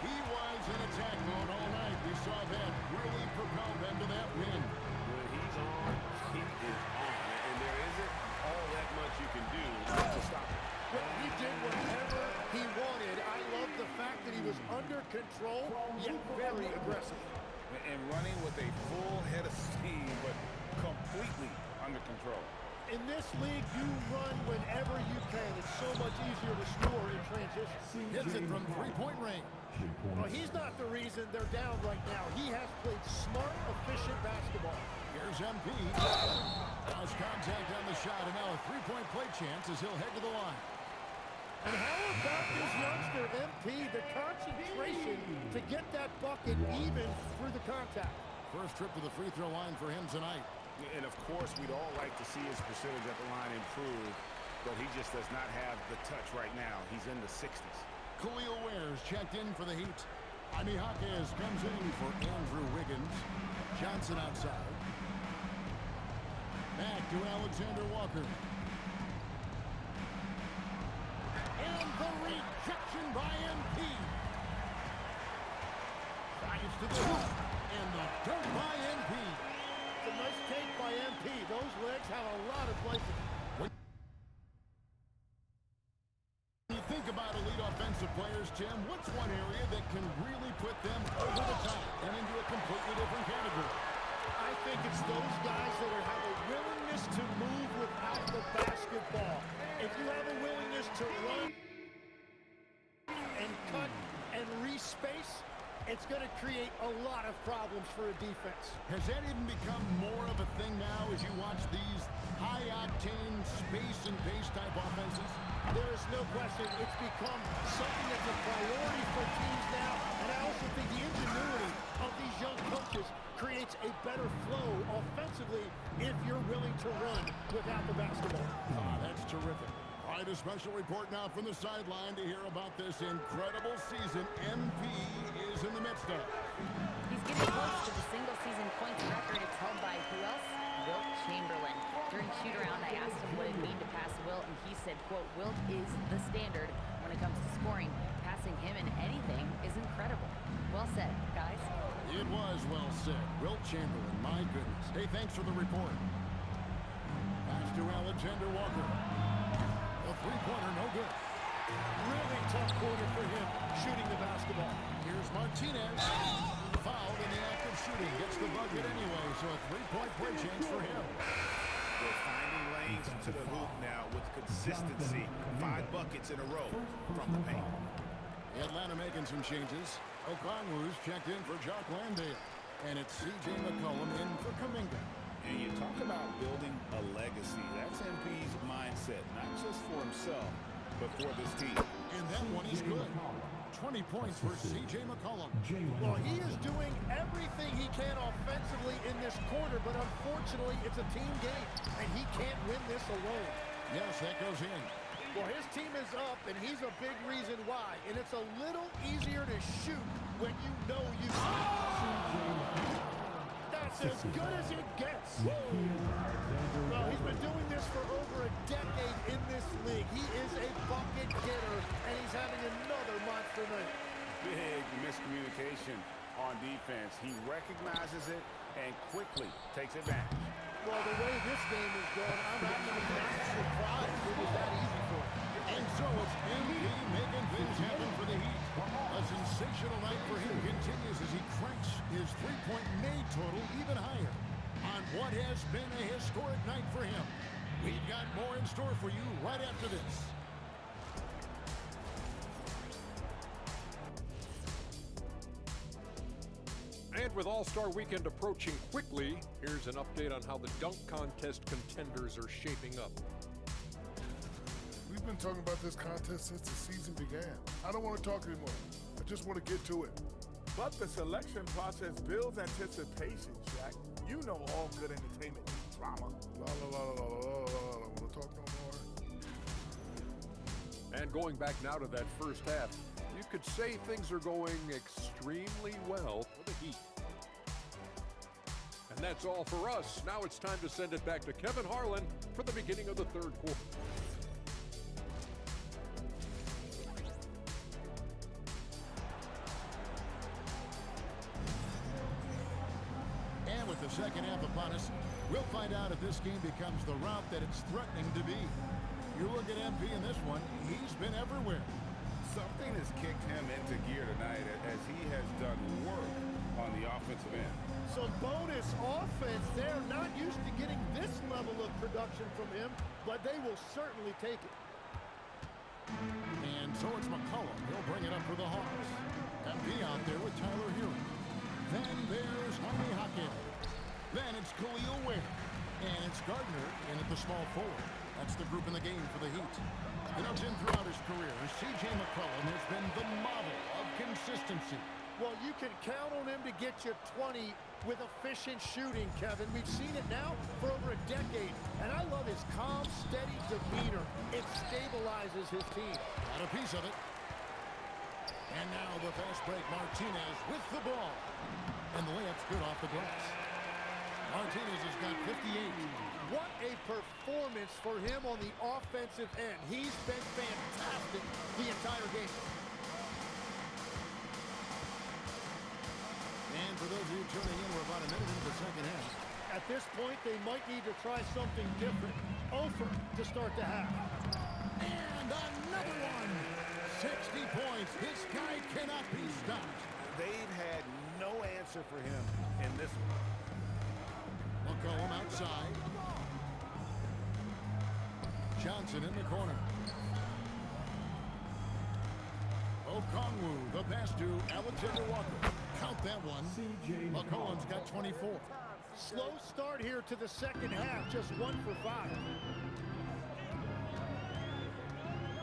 S1: He was in attack mode all night. We saw that really propel them to that win.
S2: When he's on, he is on. And there isn't all that much you can do to stop him.
S15: Well, he did whatever he wanted. I love the fact that he was under control, yet very aggressive.
S2: And running with a full head of steam, but completely under control.
S15: In this league, you run whenever you can. It's so much easier to score in transition.
S1: Hits it from 3-point range.
S15: Well, he's not the reason they're down right now. He has played smart, efficient basketball.
S1: Here's MP. House contact on the shot, and now a 3-point play chance as he'll head to the line.
S15: And how about this youngster, MP, the concentration to get that bucket even through the contact?
S1: First trip to the free throw line for him tonight.
S2: And, of course, we'd all like to see his percentage at the line improve, but he just does not have the touch right now. He's in the 60s.
S1: Khalil Ware's checked in for the Heat. Jaime Jaquez comes in for Andrew Wiggins. Johnson outside. Back to Alexander Walker. And the rejection by MP. Drives to the hoop. And the dunk by MP.
S15: It's a nice take by MP. Those legs have a lot of places.
S1: When you think about elite offensive players, Tim, what's one area that can really put them over the top and into a completely different category?
S15: I think it's those guys that have a willingness to move without the basketball. If you have a willingness to run and cut and re-space, it's going to create a lot of problems for a defense.
S1: Has that even become more of a thing now as you watch these high-octane space and pace type offenses?
S15: There is no question. It's become something that's a priority for teams now. And I also think the ingenuity of these young coaches creates a better flow offensively if you're willing to run without the basketball.
S1: That's terrific. All right, a special report now from the sideline to hear about this incredible season MP is in the midst of.
S7: He's getting close to the single-season points record. It's held by who else? Wilt Chamberlain. During shoot-around, I asked him what it mean to pass Wilt, and he said, quote, Wilt is the standard when it comes to scoring. Passing him in anything is incredible. Well said, guys.
S1: It was well said. Wilt Chamberlain, my goodness. Hey, thanks for the report. Pass to Alexander Walker. The three-pointer, no good.
S15: Really tough quarter for him, shooting the basketball.
S1: Here's Martinez. Fouled in the act of shooting. Gets the bucket anyway, so a three-point play chance for him.
S2: They're finding lanes to the hoop now with consistency. 5 buckets in a row from the paint.
S1: Atlanta making some changes. Okongwu's checked in for Jock Landale. And it's C.J. McCollum in for Kuminga.
S2: And you talk about building a legacy. That's MP's mindset, not just for himself, but for this team.
S1: And that one is good. 20 points for C.J. McCollum.
S15: Well, he is doing everything he can offensively in this quarter, but unfortunately, it's a team game, and he can't win this alone.
S1: Yes, that goes in.
S15: Well, his team is up, and he's a big reason why. And it's a little easier to shoot when you know you That's as good as it gets. Well, he's been doing this for over a decade in this league. He is a bucket getter, and he's having another monster night.
S2: Big miscommunication on defense. He recognizes it and quickly takes advantage.
S15: Well, the way this game is going, I'm not surprised it was that easy for him.
S1: And so it's MB making things happen for the Heat. A sensational night for him continues as he cranks his three-point made total even higher on what has been a historic night for him. We've got more in store for you right after this.
S11: And with All-Star Weekend approaching quickly, here's an update on how the dunk contest contenders are shaping up.
S12: We've been talking about this contest since the season began. I don't want to talk anymore. I just want to get to it.
S13: But the selection process builds anticipation, Shaq. You know all good entertainment needs drama.
S12: La la la la la la la. I don't want to talk no more.
S11: And going back now to that first half, you could say things are going extremely well for the Heat. And that's all for us. Now it's time to send it back to Kevin Harlan for the beginning of the third quarter.
S1: And with the second half upon us, we'll find out if this game becomes the route that it's threatening to be. You look at MP in this one, he's been everywhere.
S2: Something has kicked him into gear tonight as he has done work on the offensive end.
S15: Some bonus offense there. Not used to getting this level of production from him, but they will certainly take it.
S1: And so it's McCollum. He'll bring it up for the Hawks. MP out there with Tyler Hero. Then there's Jaime Jaquez. Then it's Khalil Ware. And it's Gardner in at the small forward. That's the group in the game for the Heat. You know, Tim, throughout his career, C.J. McCollum has been the model of consistency.
S15: Well, you can count on him to get you 20 with efficient shooting, Kevin. We've seen it now for over a decade. And I love his calm, steady demeanor. It stabilizes his team.
S1: Got a piece of it. And now the fast break, Martinez with the ball. And the layup's good off the glass. Martinez has got 58.
S15: What a performance for him on the offensive end. He's been fantastic the entire game.
S1: And for those of you tuning in, we're about a minute into the second half.
S15: At this point, they might need to try something different. Over to start the half.
S1: And another one. 60 points. This guy cannot be stopped.
S2: They've had no answer for him in this one.
S1: McCollum outside. Johnson in the corner. Okongwu, the pass to Alexander Walker. Count that one. McCollum's got 24.
S15: Slow start here to the second half, just 1 for 5.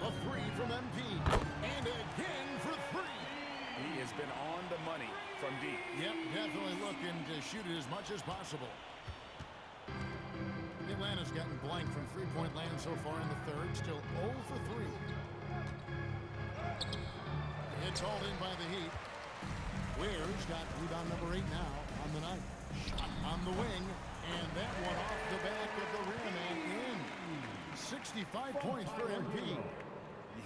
S1: A three from MP. And again for three.
S2: He has been on the money from deep.
S1: Yep, definitely looking to shoot it as much as possible. Atlanta's gotten blank from three-point land so far in the third. Still 0 for 3. It's hauled in by the Heat. Ware's got rebound number 8 now on the night. Shot on the wing. And that one off the back of the rim and in. 65 points for MP.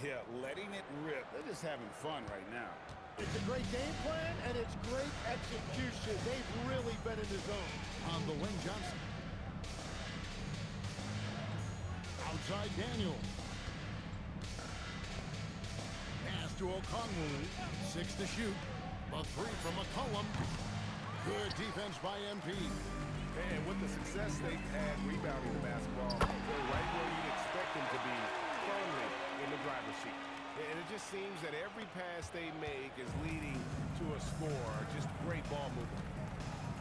S2: Yeah, letting it rip. They're just having fun right now.
S15: It's a great game plan, and it's great execution. They've really been in the zone.
S1: On the wing, Johnson. Outside Daniel. Pass to Okongwu. 6 to shoot. A 3 from McCollum. Good defense by MP.
S2: And with the success they've had rebounding the basketball, they're right where you'd expect them to be, firmly in the driver's seat. And it just seems that every pass they make is leading to a score. Just great ball movement.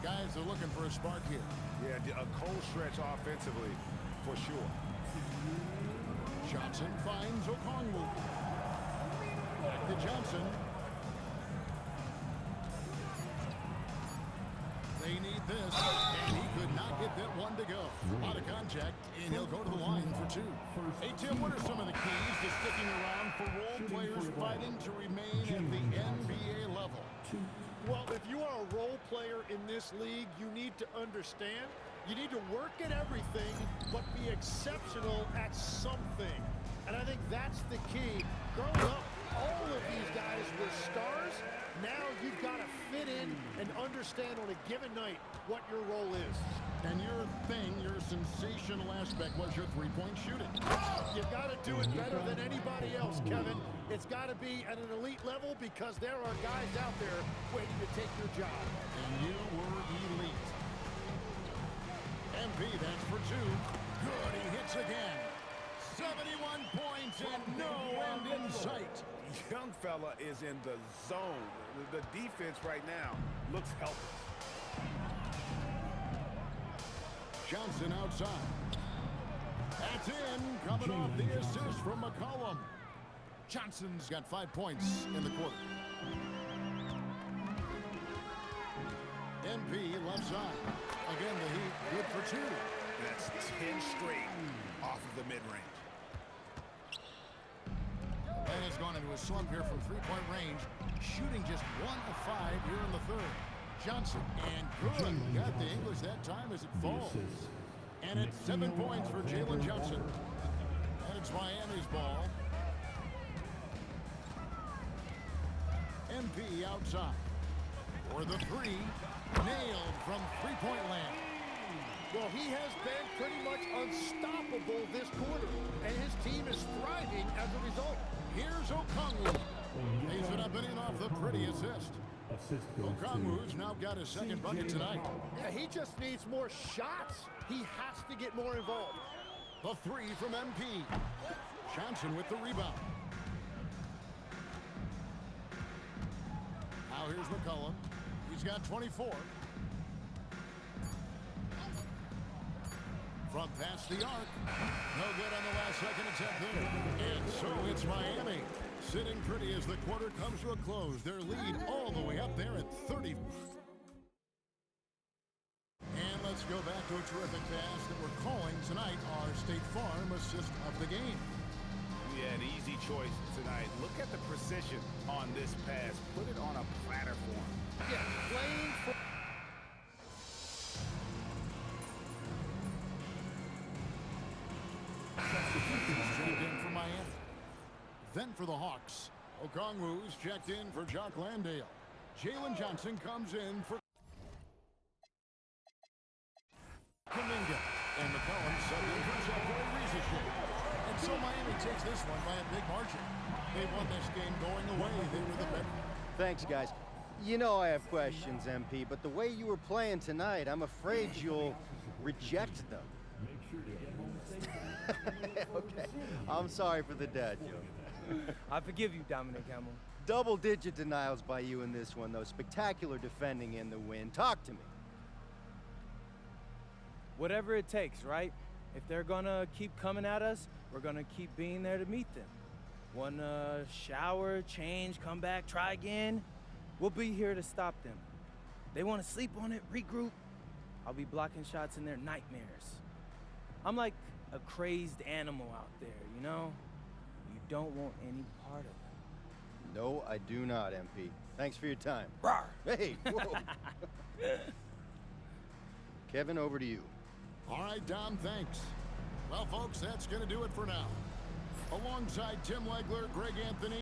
S1: Guys are looking for a spark here.
S13: Yeah, a cold stretch offensively, for sure.
S1: Johnson finds Okongwu. Back to Johnson. They need this, and he could not get that one to go. Out of contact, and he'll go to the line for 2. Hey, Tim, what are some of the keys to sticking around for role players fighting to remain at the NBA level?
S15: Well, if you are a role player in this league, you need to understand you need to work at everything, but be exceptional at something. And I think that's the key. Growing up, all of these guys were stars. Now you've got to fit in and understand on a given night what your role is.
S1: And your sensational aspect was your three-point shooting.
S15: You've got to do it better than anybody else, Kevin. It's got to be at an elite level because there are guys out there waiting to take your job.
S1: And you were elite. MP, that's for 2. Good, he hits again. 71 points and no end in sight.
S13: Young fella is in the zone. The defense right now looks helpless.
S1: Johnson outside. That's in, coming off the assist from McCollum. Johnson's got 5 points in the quarter. MP left side. Again, the Heat good for 2.
S13: That's 10 straight off of the mid-range.
S1: And has gone into a slump here from three-point range, shooting just 1 of 5 here in the third. Johnson, and good. Got the English that time as it falls. And it's 7 points for Jalen Johnson. And it's Miami's ball. MP outside. For the 3, nailed from three-point land.
S15: Well, he has been pretty much unstoppable this quarter, and his team is thriving as a result.
S1: Here's Okongwu. Lays it up and in off the pretty assist. Okongwu's now got his second bucket tonight.
S15: Yeah, he just needs more shots. He has to get more involved.
S1: The 3 from MP. Johnson with the rebound. Now here's McCollum. He's got 24. From past the arc. No good on the last second attempt there. And so it's Miami. Sitting pretty as the quarter comes to a close. Their lead all the way up there at 30. And let's go back to a terrific pass that we're calling tonight our State Farm assist of the game.
S13: Yeah, an easy choice tonight. Look at the precision on this pass. Put it on a platter for him.
S15: Yeah, playing for...
S1: Checked in for Miami. Then for the Hawks, Okongwu's checked in for Jock Landale. Jalen Johnson comes in for Kuminga. And McCollum subbed in for Zachary Riesesheim. And so Miami takes this one by a big margin. They won this game going away. They were the better.
S16: Thanks, guys. You know I have questions, MP, but the way you were playing tonight, I'm afraid you'll reject them. Okay, I'm sorry for the dad joke.
S10: I forgive you, Dominic Hamill.
S16: Double-digit denials by you in this one, though. Spectacular defending in the win. Talk to me.
S10: Whatever it takes, right? If they're gonna keep coming at us, we're gonna keep being there to meet them. Wanna shower, change, come back, try again? We'll be here to stop them. They wanna sleep on it, regroup. I'll be blocking shots in their nightmares. I'm like a crazed animal out there, you know? You don't want any part of it.
S16: No, I do not, MP. Thanks for your time.
S10: Rawr.
S16: Hey, whoa. Kevin, over to you.
S1: All right, Dom, thanks. Well, folks, that's going to do it for now. Alongside Tim Legler, Greg Anthony,